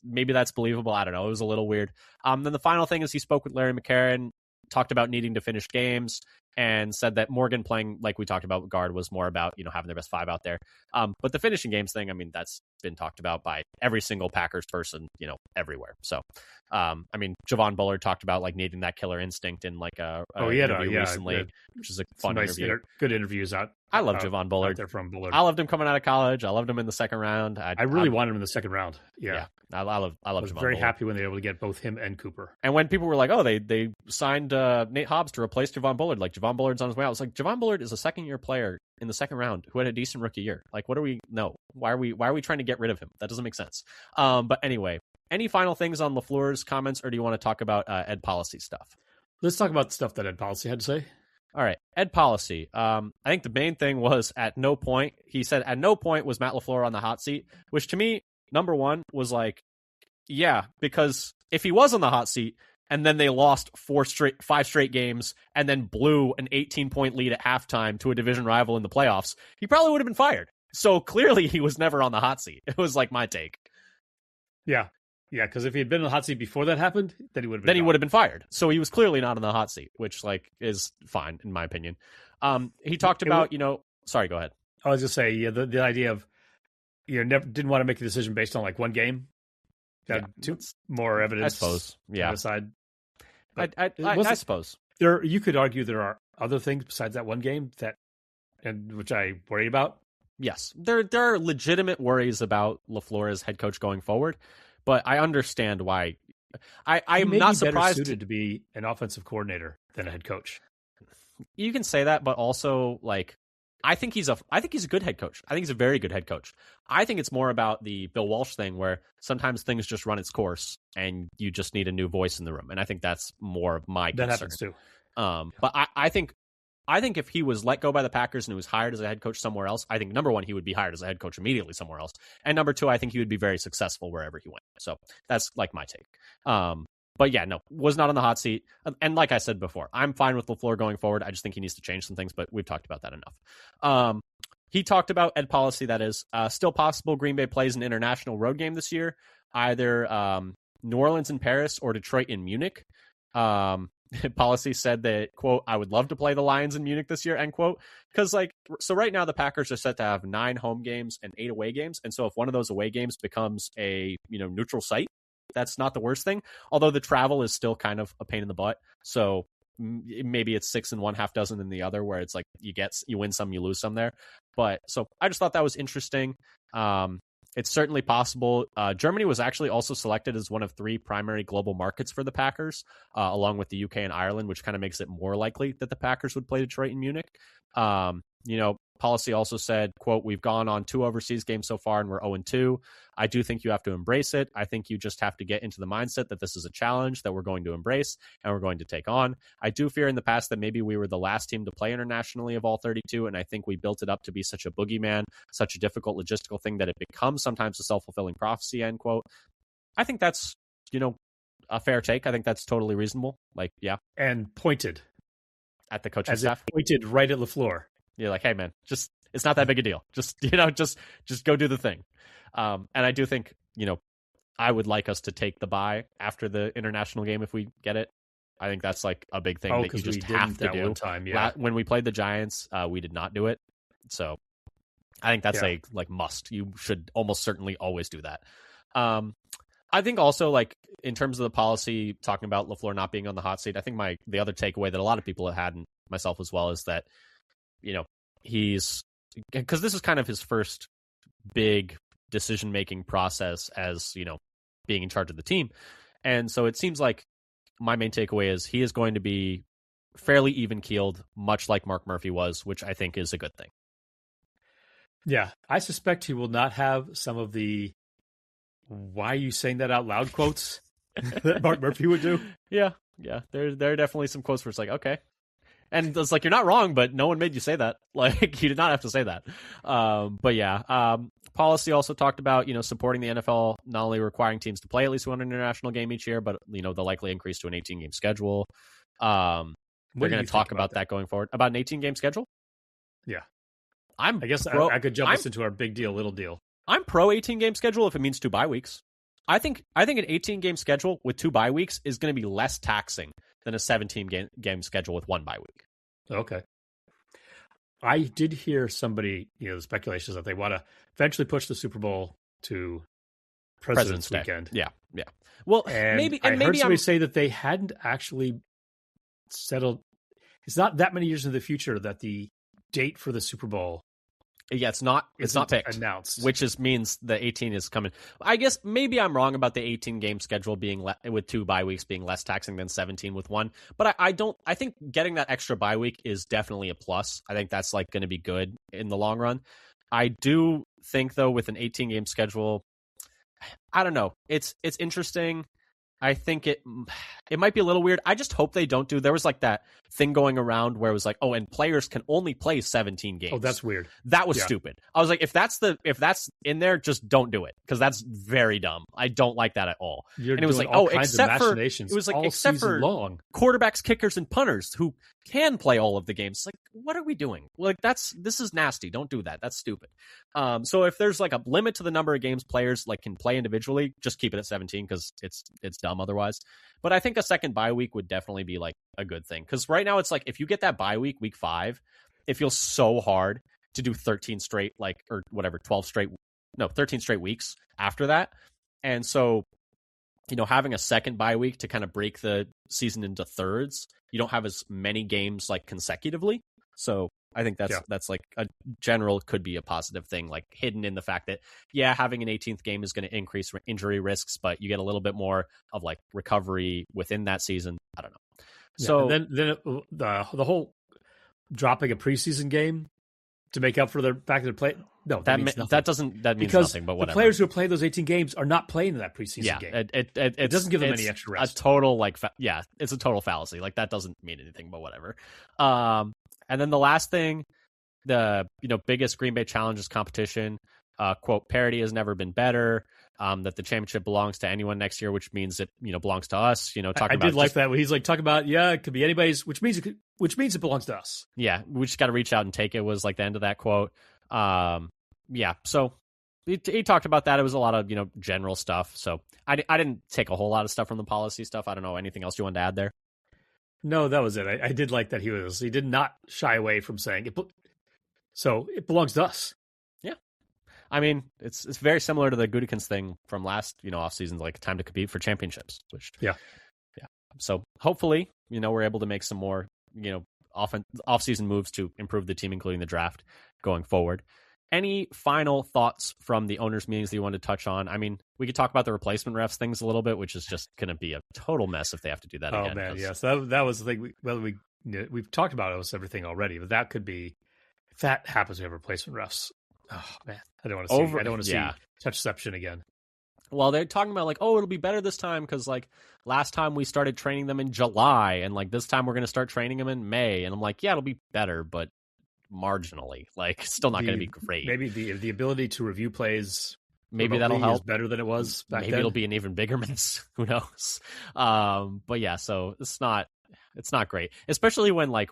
believable. I don't know. It was a little weird. Then the final thing is he spoke with Larry McCarron, talked about needing to finish games, and said that Morgan playing, like we talked about, guard was more about, having their best five out there. But the finishing games thing, I mean, that's been talked about by every single Packers person, everywhere. So, Javon Bullard talked about like needing that killer instinct in like a interview recently, which is a fun interview. Good interviews out. I love Javon Bullard. They're from Bullard. I loved him coming out of college. I loved him in the second round. I really wanted him in the second round. Yeah. I love I was Javon very Bullard. happy when they were able to get both him and Cooper. And when people were like, oh, they signed Nate Hobbs to replace Javon Bullard, like Javon Bullard's on his way out. I was like, Javon Bullard is a second-year player in the second round who had a decent rookie year. Like, what are we? No. Why are we trying to get rid of him? That doesn't make sense. But anyway, any final things on LaFleur's comments, or do you want to talk about Ed Policy stuff? Let's talk about the stuff that Ed Policy had to say. All right, Ed Policy. I think the main thing was he said at no point was Matt LaFleur on the hot seat, which to me, number one, was like, yeah, because if he was on the hot seat and then they lost 5 straight games and then blew an 18-point lead at halftime to a division rival in the playoffs, he probably would have been fired. So clearly he was never on the hot seat. It was like my take. Yeah. Yeah, because if he had been on the hot seat before that happened, then he would have been fired. So he was clearly not on the hot seat, which like is fine in my opinion. He talked about, sorry, go ahead. I was just say, yeah, the idea of didn't want to make a decision based on like one game. More evidence, I suppose. Yeah, aside. I suppose you could argue there are other things besides that one game which I worry about. Yes, there are legitimate worries about LaFleur as head coach going forward. But I understand why. I'm not surprised. Better suited to be an offensive coordinator than a head coach. You can say that, but also like I think he's a good head coach. I think he's a very good head coach. I think it's more about the Bill Walsh thing, where sometimes things just run its course, and you just need a new voice in the room. And I think that's more of my concern. That happens too. But I think if he was let go by the Packers and he was hired as a head coach somewhere else, I think number one, he would be hired as a head coach immediately somewhere else. And number two, I think he would be very successful wherever he went. So that's like my take. But yeah, no, was not on the hot seat. And like I said before, I'm fine with LaFleur going forward. I just think he needs to change some things, but we've talked about that enough. He talked about Ed Policy, that is still possible Green Bay plays an international road game this year, either New Orleans and Paris or Detroit and Munich. Policy said that, quote, I would love to play the Lions in Munich this year, end quote. Because so right now the Packers are set to have 9 home games and 8 away games. And so if one of those away games becomes a neutral site, that's not the worst thing. Although the travel is still kind of a pain in the butt. So maybe it's 6 in one, half dozen in the other, where it's like you win some, you lose some there. But so I just thought that was interesting. It's certainly possible. Germany was actually also selected as one of 3 primary global markets for the Packers, along with the UK and Ireland, which kind of makes it more likely that the Packers would play Detroit and Munich. Policy also said, quote, we've gone on 2 overseas games so far and we're 0-2. I do think you have to embrace it. I think you just have to get into the mindset that this is a challenge that we're going to embrace and we're going to take on. I do fear in the past that maybe we were the last team to play internationally of all 32, and I think we built it up to be such a boogeyman, such a difficult logistical thing that it becomes sometimes a self-fulfilling prophecy, end quote. I think that's, a fair take. I think that's totally reasonable. Like, yeah. And pointed. At the coaching staff. Pointed right at LaFleur. You're like, hey man, it's not that big a deal. Just go do the thing. And I do think, I would like us to take the bye after the international game if we get it. I think that's like a big thing that you just have to do. One time, yeah. When we played the Giants, we did not do it. So I think that's a must. You should almost certainly always do that. I think also in terms of the policy, talking about LaFleur not being on the hot seat, I think the other takeaway that a lot of people have had, and myself as well, is that because this is kind of his first big decision-making process as, being in charge of the team. And so it seems like my main takeaway is he is going to be fairly even-keeled, much like Mark Murphy was, which I think is a good thing. Yeah, I suspect he will not have some of the "why are you saying that out loud" quotes that Mark Murphy would do. Yeah. There are definitely some quotes where it's like, okay. And it's like, you're not wrong, but no one made you say that. Like, you did not have to say that. But yeah, policy also talked about, supporting the NFL, not only requiring teams to play at least one international game each year, but, the likely increase to an 18-game schedule. They're going to talk about that going forward. About an 18-game schedule? Yeah. I guess I could jump us into our big deal, little deal. I'm pro 18-game schedule if it means 2 bye weeks. I think an 18-game schedule with 2 bye weeks is going to be less taxing than a 17-game schedule with 1 bye week. Okay. I did hear somebody, the speculations that they want to eventually push the Super Bowl to President's Weekend. Yeah. Well, maybe I heard somebody say that they hadn't actually settled. It's not that many years in the future that the date for the Super Bowl. Yeah, it's not picked, announced, which means the 18 is coming. I guess maybe I'm wrong about the 18-game schedule being with 2 bye weeks being less taxing than 17 with 1. But I think getting that extra bye week is definitely a plus. I think that's like going to be good in the long run. I do think though with an 18-game schedule, I don't know. It's interesting. I think it might be a little weird. I just hope they don't do. There was like that thing going around where it was like, oh, and players can only play 17 games. Oh, that's weird. That was stupid. I was like, if that's in there, just don't do it because that's very dumb. I don't like that at all. And it was like, except for long quarterbacks, kickers, and punters who can play all of the games. It's like, what are we doing? Like this is nasty. Don't do that. That's stupid. So if there's like a limit to the number of games players like can play individually, just keep it at 17 because it's dumb otherwise. But I think a second bye week would definitely be like a good thing because right now it's like if you get that bye week 5, it feels so hard to do 13 straight 13 straight weeks after that. And so having a second bye week to kind of break the season into thirds, you don't have as many games like consecutively. So I think that's like a general could be a positive thing, like hidden in the fact that, having an 18th game is going to increase injury risks, but you get a little bit more of like recovery within that season. I don't know. So then the whole dropping a preseason game to make up for their back to their play. No, that means nothing. That means nothing, but whatever. The players who play those 18 games are not playing in that preseason game. It doesn't give them any extra rest. A total it's a total fallacy. Like that doesn't mean anything, but whatever. And then the last thing, the biggest Green Bay Challenges competition, quote, parity has never been better. That the championship belongs to anyone next year, which means it belongs to us. I did like that when he's like talking about it could be anybody's, which means it belongs to us. Yeah, we just got to reach out and take it. Was like the end of that quote. So he talked about that. It was a lot of general stuff. So I didn't take a whole lot of stuff from the policy stuff. I don't know anything else you wanted to add there. No, that was it. I did like that he did not shy away from saying it. So it belongs to us. Yeah, I mean it's very similar to the Gutekunst thing from last off season, like time to compete for championships. Which yeah. So hopefully we're able to make some more off season moves to improve the team, including the draft going forward. Any final thoughts from the owners' meetings that you want to touch on? I mean, we could talk about the replacement refs things a little bit, which is just going to be a total mess if they have to do that again. Oh, man, yes. That was the thing. We've talked about almost everything already, but that could be, if that happens, we have replacement refs. Oh, man. I don't want to see touchception again. Well, they're talking about like, oh, it'll be better this time because like last time we started training them in July and like this time we're going to start training them in May. And I'm like, yeah, it'll be better, but marginally, like still not going to be great. Maybe the ability to review plays, maybe that'll help. Is better than it was back maybe then. It'll be an even bigger mess. Who knows? But yeah, so it's not great, especially when like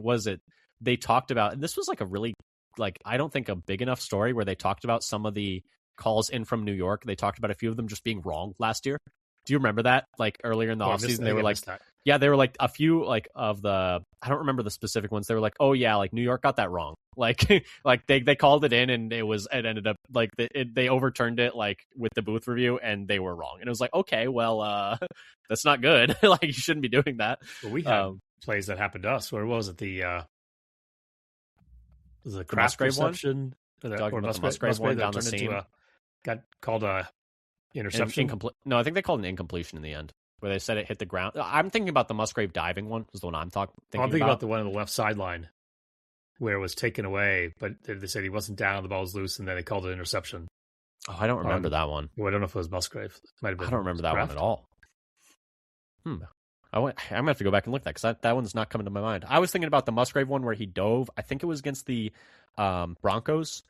they talked about, and this was like a really like I don't think a big enough story where they talked about some of the calls in from New York. They talked about a few of them just being wrong last year. Do you remember that? Like earlier in the offseason, they were like, they were like a few like of the, I don't remember the specific ones. They were like, oh yeah, like New York got that wrong. Like, like they called it in and it ended up like they overturned it like with the booth review and they were wrong. And it was like, okay, well, that's not good. Like you shouldn't be doing that. Well, we had plays that happened to us. Where was it? The Kraft Musgrave reception? Or the Musgrave one down the seam? Got called a interception. No, I think they called an incompletion in the end, where they said it hit the ground. I'm thinking about the Musgrave diving one. Is the one I'm thinking about the one on the left sideline where it was taken away, but they said he wasn't down, the ball was loose, and then they called it interception. Oh, I don't remember that one. Well, I don't know if it was Musgrave. It might have been. I don't remember that Kraft. one at all. I'm gonna have to go back and look at that because that one's not coming to my mind. I was thinking about the Musgrave one where he dove. I think it was against the Broncos,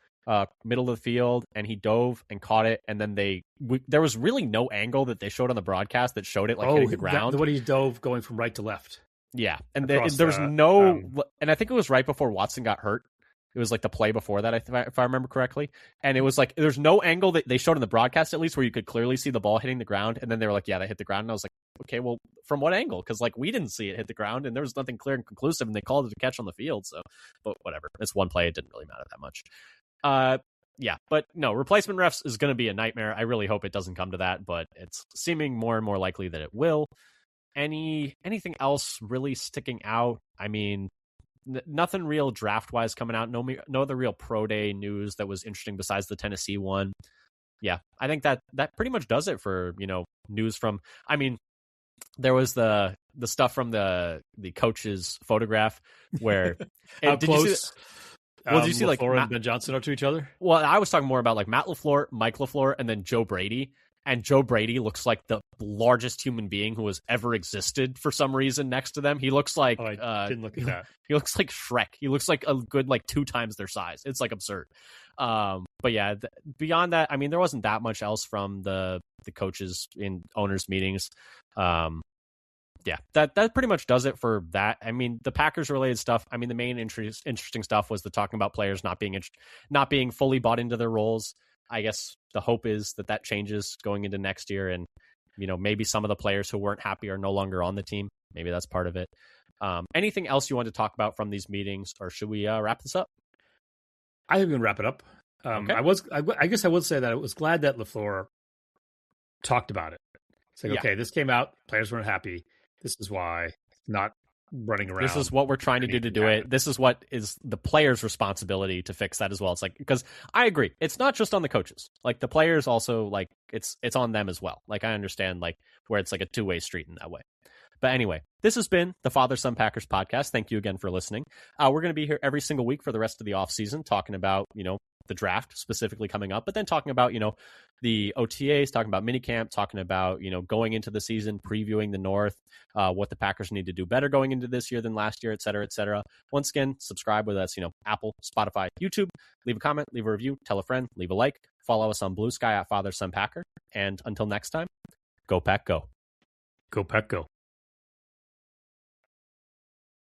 middle of the field, and he dove and caught it. And then there was really no angle that they showed on the broadcast that showed it hitting the ground. The one he dove going from right to left. Yeah, and there was no, and I think it was right before Watson got hurt. It was like the play before that, if I remember correctly. And it was like, there's no angle that they showed in the broadcast, at least, where you could clearly see the ball hitting the ground. And then they were like, yeah, that hit the ground. And I was like, okay, well, from what angle? Because we didn't see it hit the ground, and there was nothing clear and conclusive, and they called it a catch on the field. So, but whatever. It's one play. It didn't really matter that much. Yeah, but no, replacement refs is going to be a nightmare. I really hope it doesn't come to that, but it's seeming more and more likely that it will. Anything else really sticking out? I mean, nothing real draft-wise coming out. No other real pro day news that was interesting besides the Tennessee one. Yeah, I think that pretty much does it for, news from, I mean, there was the stuff from the coach's photograph where How did close? You see did you see LaFleur and Ben Johnson are to each other? Well, I was talking more about Matt LaFleur, Mike LaFleur, and then Joe Brady. And Joe Brady looks like the largest human being who has ever existed for some reason next to them. He looks like I didn't look at that. He looks like Shrek. He looks like a good 2 times their size. It's absurd. But yeah, beyond that, I mean, there wasn't that much else from the coaches in owners meetings. Yeah, that pretty much does it for that. I mean, the Packers related stuff. I mean, the main interesting stuff was the talking about players not being fully bought into their roles. I guess the hope is that changes going into next year, and maybe some of the players who weren't happy are no longer on the team. Maybe that's part of it. Anything else you want to talk about from these meetings, or should we wrap this up? I think we can wrap it up. Okay. I guess I would say that I was glad that LaFleur talked about it. It's okay, this came out, players weren't happy. This is why, not running around. This is what we're trying to do it. This is what is the players' responsibility to fix that as well. It's because I agree. It's not just on the coaches. The players also, it's on them as well. I understand, where it's a two-way street in that way. But anyway, this has been the Father Son Packers podcast. Thank you again for listening. We're going to be here every single week for the rest of the offseason, talking about, the draft specifically coming up, but then talking about, the OTAs, talking about minicamp, talking about, going into the season, previewing the North, what the Packers need to do better going into this year than last year, et cetera, et cetera. Once again, subscribe, whether that's, Apple, Spotify, YouTube. Leave a comment, leave a review, tell a friend, leave a like. Follow us on Blue Sky at Father Son Packer. And until next time, go Pack Go. Go Pack Go.